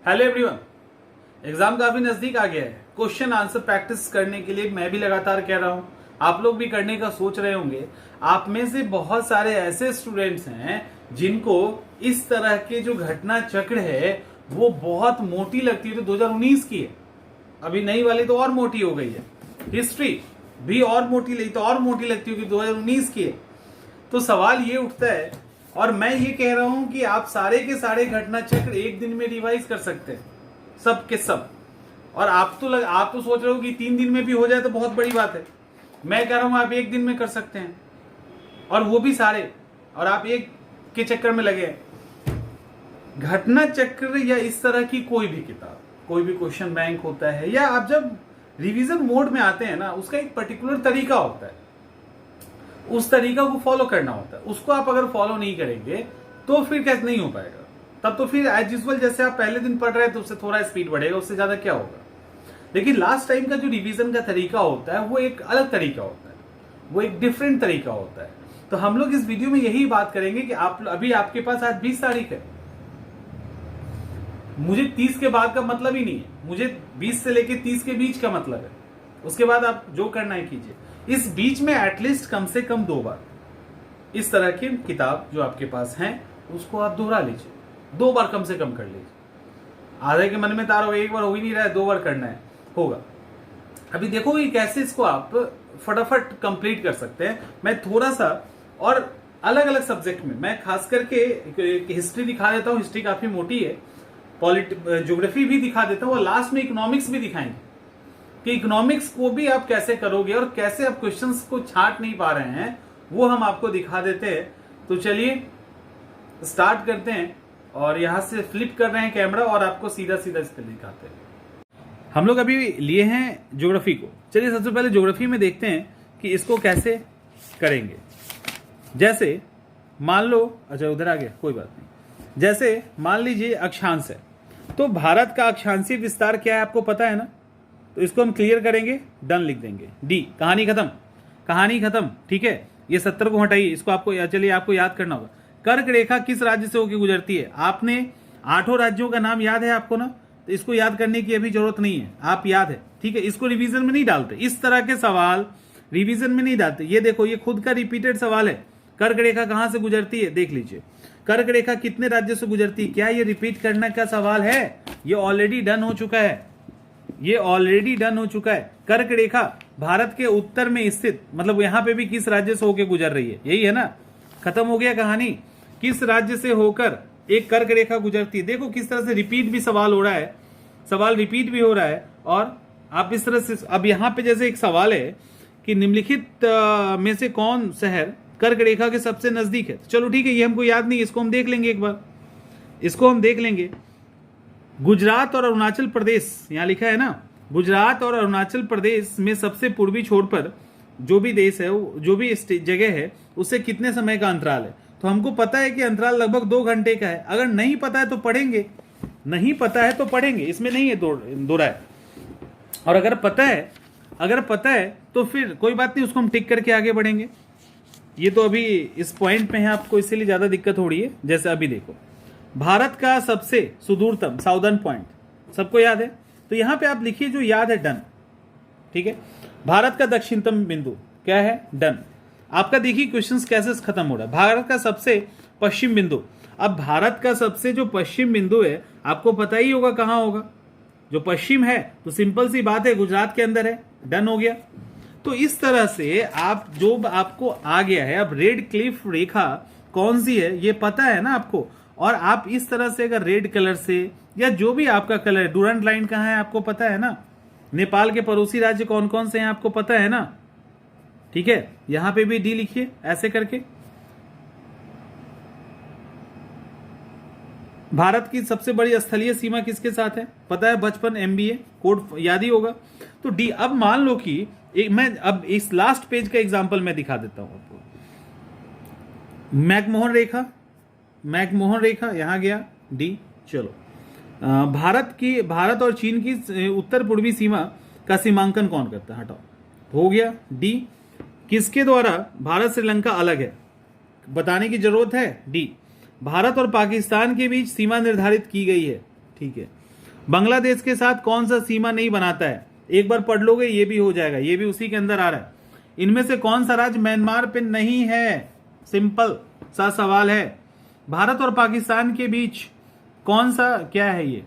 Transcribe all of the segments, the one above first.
Hello everyone. Exam काफी नजदीक आ गया है। क्वेश्चन आंसर प्रैक्टिस करने के लिए मैं भी लगातार कह रहा हूं, आप लोग भी करने का सोच रहे होंगे। आप में से बहुत सारे ऐसे स्टूडेंट्स हैं जिनको इस तरह के जो घटना चक्र है वो बहुत मोटी लगती है। तो 2019 की है, अभी नई वाली तो और मोटी हो गई है। हिस्ट्री भी और मोटी लगी तो और मोटी लगती होगी, 2019 की है। तो सवाल ये उठता है, और मैं ये कह रहा हूं कि आप सारे के सारे घटना चक्र एक दिन में रिवाइज कर सकते हैं, सब के सब। और आप तो सोच रहे हो कि 3 दिन में भी हो जाए तो बहुत बड़ी बात है। मैं कह रहा हूं आप एक दिन में कर सकते हैं, और वो भी सारे, और आप एक के चक्कर में लगे हैं। घटना चक्र या इस तरह की कोई भी किताब, कोई भी क्वेश्चन बैंक होता है, या आप जब रिवीजन मोड में आते हैं ना, उसका एक पर्टिकुलर तरीका होता है, उस तरीका को फॉलो करना होता है। उसको आप अगर फॉलो नहीं करेंगे तो फिर कैसे नहीं हो पाएगा। तब तो फिर एज यूजुअल जैसे आप पहले दिन पढ़ रहे हैं तो उससे थोड़ा स्पीड बढ़ेगा, उससे ज्यादा क्या होगा। लेकिन लास्ट टाइम का जो रिवीजन का तरीका होता है वो एक अलग तरीका होता है, वो एक डिफरेंट तरीका होता है। तो हम लोग इस वीडियो में यही बात करेंगे कि आप अभी आपके पास आज 20 तारीख है, मुझे 30 के बाद का मतलब ही नहीं है, मुझे 20 से लेके 30 के बीच का मतलब है। उसके बाद आप जो करना है कीजिए। इस बीच में एटलीस्ट कम से कम 2 बार इस तरह की किताब जो आपके पास हैं उसको आप दोहरा लीजिए, 2 बार कम से कम कर लीजिए। आधे के मन में तार हो, एक बार हो ही नहीं रहा है, 2 बार करना है, होगा। अभी देखो कि कैसे इसको आप फटाफट कंप्लीट कर सकते हैं। मैं थोड़ा सा और अलग अलग सब्जेक्ट में, मैं खास करके हिस्ट्री दिखा देता हूं, हिस्ट्री काफी मोटी है, ज्योग्राफी भी दिखा देता हूं, और लास्ट में इकोनॉमिक्स भी दिखाएंगे कि इकोनॉमिक्स को भी आप कैसे करोगे और कैसे आप क्वेश्चंस को छांट नहीं पा रहे हैं, वो हम आपको दिखा देते हैं। तो चलिए स्टार्ट करते हैं, और यहां से फ्लिप कर रहे हैं कैमरा और आपको सीधा सीधा इस पर दिखाते हैं। हम लोग अभी लिए हैं ज्योग्राफी को। चलिए सबसे पहले ज्योग्राफी में देखते हैं कि इसको कैसे करेंगे। जैसे मान लो, अच्छा उधर आ गया, कोई बात नहीं। जैसे मान लीजिए अक्षांश है, तो भारत का अक्षांशीय विस्तार क्या है आपको पता है ना, तो इसको हम क्लियर करेंगे, डन लिख देंगे, डी, कहानी खत्म, कहानी खत्म। ठीक है, ये 70 को हटाइए, इसको आपको चलिए आपको याद करना होगा। कर्क रेखा किस राज्य से होकर गुजरती है? आपने 8 राज्यों का नाम याद है आपको ना, तो इसको याद करने की अभी जरूरत नहीं है, आप याद है। ठीक है, इसको रिवीजन में नहीं डालते, इस तरह के सवाल रिवीजन में नहीं डालते। ये देखो, ये खुद का रिपीटेड सवाल है। कर्क रेखा कहां से गुजरती है, देख लीजिए। कर्क रेखा कितने राज्यों से गुजरती है? क्या ये रिपीट करने का सवाल है? ये ऑलरेडी डन हो चुका है, ये ऑलरेडी डन हो चुका है। कर्क रेखा भारत के उत्तर में स्थित, मतलब यहां पे भी किस राज्य से होकर गुजर रही है, यही है ना, खत्म हो गया कहानी। किस राज्य से होकर एक कर्क रेखा गुजरती है? देखो किस तरह से रिपीट भी सवाल हो रहा है, सवाल रिपीट भी हो रहा है। और आप इस तरह से, अब यहां पे जैसे एक सवाल है कि निम्नलिखित में से कौन शहर कर्क रेखा के सबसे नजदीक है? चलो ठीक है, ये हमको याद नहीं, इसको हम देख लेंगे एक बार, इसको हम देख लेंगे। गुजरात और अरुणाचल प्रदेश, यहां लिखा है ना, गुजरात और अरुणाचल प्रदेश में सबसे पूर्वी छोर पर जो भी देश है, जो भी जगह है, उससे कितने समय का अंतराल है? तो हमको पता है कि अंतराल लगभग 2 घंटे का है। अगर नहीं पता है तो पढ़ेंगे, नहीं पता है तो पढ़ेंगे, इसमें नहीं है दो राय। और अगर पता है तो फिर कोई बात नहीं, उसको हम टिक करके आगे बढ़ेंगे। ये तो अभी इस पॉइंट में है, आपको इसीलिए ज्यादा दिक्कत हो रही है। जैसे अभी देखो, भारत का सबसे सुदूरतम साउदर्न पॉइंट सबको याद है, तो यहां पे आप लिखिए जो याद है, डन। ठीक है, भारत का दक्षिणतम बिंदु क्या है, डन। आपका देखिए क्वेश्चंस कैसे खत्म हो रहा है। भारत का सबसे पश्चिम बिंदु, अब भारत का सबसे जो पश्चिम बिंदु है आपको पता ही होगा कहां होगा, जो पश्चिम है, तो सिंपल सी बात है, गुजरात के अंदर है, डन हो गया। तो इस तरह से आप जो आपको आ गया है, अब रेड क्लिफ रेखा कौन सी है ये पता है ना आपको, और आप इस तरह से अगर रेड कलर से या जो भी आपका कलर है, डूरंट लाइन कहां है आपको पता है ना, नेपाल के पड़ोसी राज्य कौन कौन से हैं आपको पता है ना। ठीक है, यहां पे भी डी लिखिए ऐसे करके। भारत की सबसे बड़ी स्थलीय सीमा किसके साथ है पता है, बचपन MBA कोड याद ही होगा, तो डी। अब मान लो कि मैं अब इस लास्ट पेज का एग्जांपल मैं दिखा देता हूं आपको। मैकमोहन रेखा यहां गया, डी। चलो, भारत और चीन की उत्तर पूर्वी सीमा का सीमांकन कौन करता है, हटाओ, हो गया, डी। किसके द्वारा भारत श्रीलंका अलग है बताने की जरूरत है, डी। भारत और पाकिस्तान के बीच सीमा निर्धारित की गई है, ठीक है। बांग्लादेश के साथ कौन सा सीमा नहीं बनाता है? एक बार पढ़ लोगे ये भी हो जाएगा, ये भी उसी के अंदर आ रहा है। इनमें से कौन सा राज्य म्यांमार पे नहीं है? सिंपल सा सवाल है। भारत और पाकिस्तान के बीच कौन सा क्या है ये?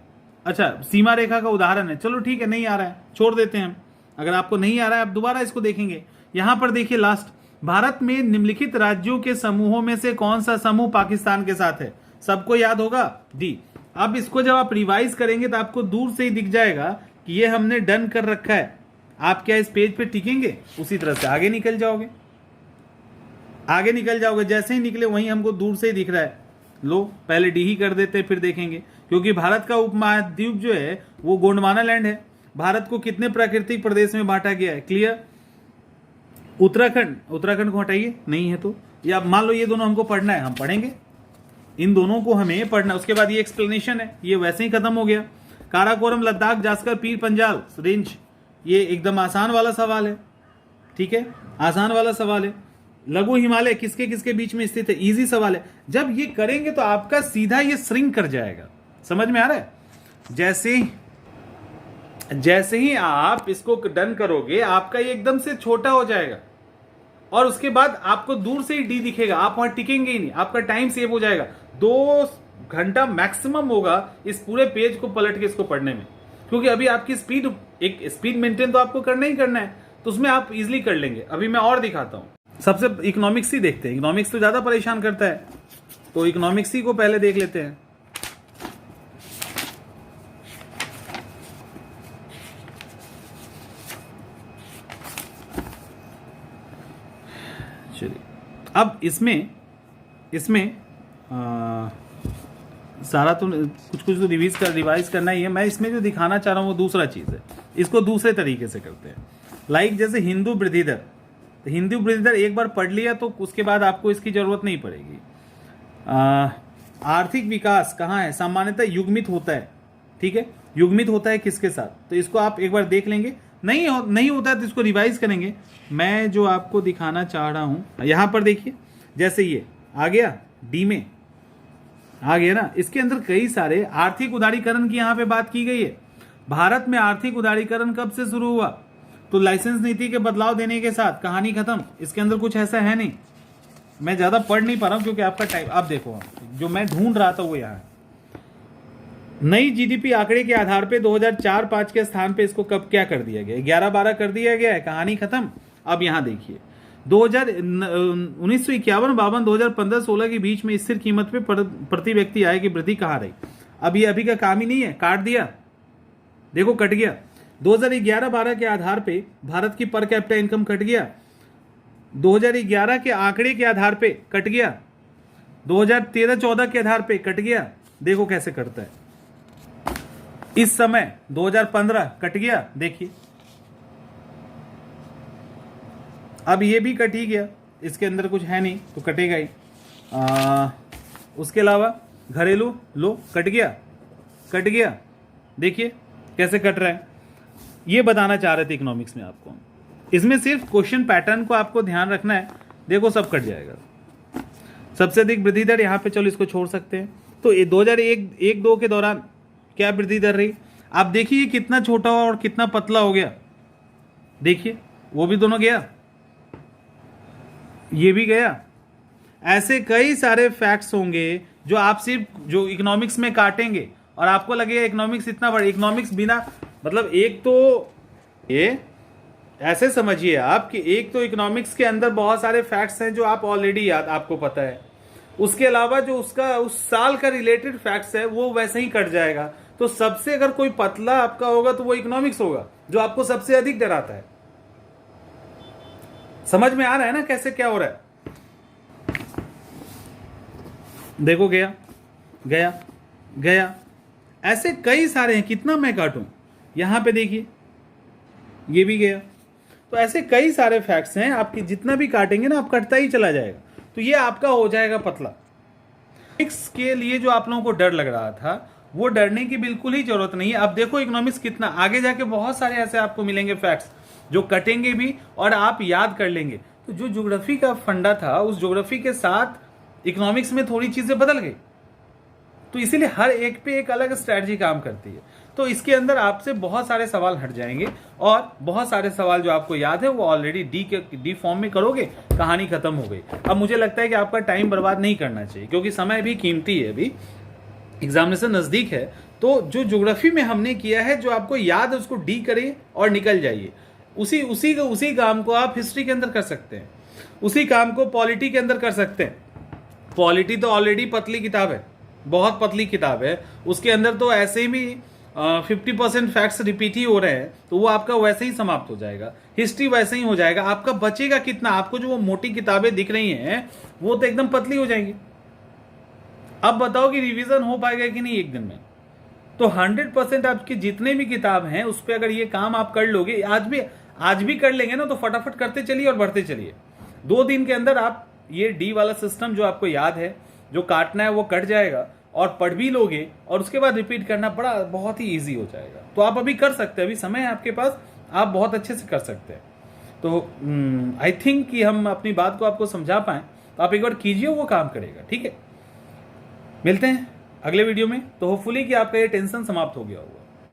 अच्छा, सीमा रेखा का उदाहरण है। चलो ठीक है, नहीं आ रहा है, छोड़ देते हैं हम। अगर आपको नहीं आ रहा है आप दोबारा इसको देखेंगे। यहां पर देखिए लास्ट, भारत में निम्नलिखित राज्यों के समूहों में से कौन सा समूह पाकिस्तान के साथ है? सबको याद होगा डी। अब इसको जब आप रिवाइज करेंगे तो आपको दूर से ही दिख जाएगा कि ये हमने डन कर रखा है। आप क्या इस पेज पे टिकेंगे? उसी तरह से आगे निकल जाओगे, आगे निकल जाओगे। जैसे ही निकले वहीं हमको दूर से ही दिख रहा है। लो पहले डी ही कर देते हैं, फिर देखेंगे। क्योंकि भारत का उपमहाद्वीप जो है वो गोंडवाना लैंड है। भारत को कितने प्राकृतिक प्रदेश में बांटा गया है? क्लियर। उत्तराखंड, उत्तराखंड को हटाइए, नहीं है तो। या मान लो ये दोनों हमको पढ़ना है, हम पढ़ेंगे। इन दोनों को हमें पढ़ना। उसके बाद ये एक्सप्लेनेशन है, ये वैसे ही खत्म हो गया। काराकोरम, लद्दाख, जास्कर, पीर पंजाल रेंज, ये एकदम आसान वाला सवाल है। ठीक है, आसान वाला सवाल है। लघु हिमालय किसके किसके बीच में स्थित है? इजी सवाल है। जब ये करेंगे तो आपका सीधा ये श्रिंक कर जाएगा। समझ में आ रहा है? जैसे ही आप इसको डन करोगे आपका ये एकदम से छोटा हो जाएगा और उसके बाद आपको दूर से ही डी दिखेगा। आप वहां टिकेंगे ही नहीं, आपका टाइम सेव हो जाएगा। 2 घंटा मैक्सिमम होगा इस पूरे पेज को पलट के इसको पढ़ने में। क्योंकि अभी आपकी स्पीड, एक स्पीड मेंटेन तो आपको करना ही करना है, तो उसमें आप इजिली कर लेंगे। अभी मैं और दिखाता हूं। सबसे इकोनॉमिक्स ही देखते हैं। इकोनॉमिक्स तो ज्यादा परेशान करता है, तो इकोनॉमिक्स ही को पहले देख लेते हैं। चलिए, अब इसमें सारा तो कुछ तो रिवाइज करना ही है। मैं इसमें जो दिखाना चाह रहा हूं वो दूसरा चीज है। इसको दूसरे तरीके से करते हैं। लाइक जैसे हिंदू वृद्धि दर, तो हिंदू वृद्धि दर एक बार पढ़ लिया तो उसके बाद आपको इसकी जरूरत नहीं पड़ेगी। आर्थिक विकास कहाँ है? सामान्यतः युग्मित होता है। ठीक है, युग्मित होता है किसके साथ? तो इसको आप एक बार देख लेंगे। नहीं होता है तो इसको रिवाइज करेंगे। मैं जो आपको दिखाना चाह रहा हूं यहां पर देखिए, जैसे ये आ गया डी में आ गया ना। इसके अंदर कई सारे आर्थिक उदारीकरण की यहां पे बात की गई है। भारत में आर्थिक उदारीकरण कब से शुरू हुआ? तो लाइसेंस नीति के बदलाव देने के साथ कहानी खत्म। इसके अंदर कुछ ऐसा है नहीं। मैं ज्यादा पढ़ नहीं पा रहा हूं क्योंकि आपका टाइम। अब देखो, जो मैं ढूंढ रहा था वो यहाँ है। नई जीडीपी आंकड़े के आधार पे 2004-5 के स्थान पे इसको कब क्या कर दिया गया? 11-12 कर दिया गया है। कहानी खत्म। अब यहां देखिए, 1951-52, 2015-16 के बीच में स्थिर कीमत पे प्रति व्यक्ति आय की वृद्धि कहाँ रही? अब ये अभी का काम ही नहीं है, काट दिया। देखो कट गया। 2011-12 के आधार पे भारत की पर कैपिटा इनकम कट गया। 2011 के आंकड़े के आधार पे कट गया। 2013-14 के आधार पे कट गया। देखो कैसे करता है। इस समय 2015 कट गया, देखिए। अब ये भी कट ही गया, इसके अंदर कुछ है नहीं तो कटेगा ही। उसके अलावा घरेलू, लो कट गया। देखिए कैसे कट रहा है। ये बताना चाह रहे थे इकोनॉमिक्स में आपको। इसमें सिर्फ क्वेश्चन पैटर्न को आपको ध्यान रखना है। देखो सब कट जाएगा। सबसे अधिक वृद्धि दर यहाँ पे, चलो इसको छोड़ सकते हैं। तो 2001-2 के दौरान क्या वृद्धि दर रही? आप देखिए कितना छोटा और कितना पतला हो गया। देखिए वो भी दोनों गया, ये भी गया। ऐसे कई सारे फैक्ट्स होंगे जो आप सिर्फ जो इकोनॉमिक्स में काटेंगे और आपको लगेगा इकोनॉमिक्स इतना बड़ा। इकोनॉमिक्स बिना मतलब एक तो ये ऐसे समझिए आप कि एक तो इकोनॉमिक्स के अंदर बहुत सारे फैक्ट्स हैं जो आप ऑलरेडी याद आपको पता है। उसके अलावा जो उसका उस साल का रिलेटेड फैक्ट्स है वो वैसे ही कट जाएगा। तो सबसे अगर कोई पतला आपका होगा तो वो इकोनॉमिक्स होगा जो आपको सबसे अधिक डराता है। समझ में आ रहा है ना कैसे क्या हो रहा है? देखो गया। ऐसे कई सारे हैं, कितना मैं काटूं? यहां पे देखिए ये भी गया। तो ऐसे कई सारे फैक्ट्स हैं, आपकी जितना भी काटेंगे ना आप कटता ही चला जाएगा। तो ये आपका हो जाएगा पतला। इकोनॉमिक्स के लिए जो आप लोगों को डर लग रहा था वो डरने की बिल्कुल ही जरूरत नहीं है। अब देखो इकोनॉमिक्स कितना आगे जाके बहुत सारे ऐसे आपको मिलेंगे फैक्ट्स जो कटेंगे भी और आप याद कर लेंगे। तो जो ज्योग्राफी का फंडा था उस ज्योग्राफी के साथ इकोनॉमिक्स में थोड़ी चीजें बदल गई। तो इसीलिए हर एक पे एक अलग स्ट्रैटेजी काम करती है। तो इसके अंदर आपसे बहुत सारे सवाल हट जाएंगे और बहुत सारे सवाल जो आपको याद है वो ऑलरेडी डी फॉर्म में करोगे, कहानी खत्म हो गई। अब मुझे लगता है कि आपका टाइम बर्बाद नहीं करना चाहिए, क्योंकि समय भी कीमती है, अभी एग्जामिनेशन नजदीक है। तो जो ज्योग्राफी में हमने किया है, जो आपको याद है उसको डी करिए और निकल जाइए। उसी काम को आप हिस्ट्री के अंदर कर सकते हैं, उसी काम को पॉलिटी के अंदर कर सकते हैं। पॉलिटी तो ऑलरेडी पतली किताब है, बहुत पतली किताब है, उसके अंदर तो ऐसे भी 50% फैक्ट्स रिपीट ही हो रहे हैं, तो वो आपका वैसे ही समाप्त हो जाएगा। हिस्ट्री वैसे ही हो जाएगा। आपका बचेगा कितना? आपको जो वो मोटी किताबें दिख रही हैं वो तो एकदम पतली हो जाएंगी। अब बताओ कि रिवीजन हो पाएगा कि नहीं एक दिन में? तो 100% आपकी जितने भी किताब हैं उस पर अगर ये काम आप कर लोगे, आज भी कर लेंगे ना, तो फटाफट करते चलिए और बढ़ते चलिए। 2 दिन के अंदर आप ये डी वाला सिस्टम जो आपको याद है, जो काटना है वो कट जाएगा, और पढ़ भी लोगे और उसके बाद रिपीट करना बहुत ही ईजी हो जाएगा। तो आप अभी कर सकते हैं, अभी समय है आपके पास, आप बहुत अच्छे से कर सकते हैं। तो आई थिंक कि हम अपनी बात को आपको समझा पाए, तो आप एक बार कीजिए, वो काम करेगा। ठीक है, मिलते हैं अगले वीडियो में। तो होपफुली कि आपका ये टेंशन समाप्त हो गया होगा।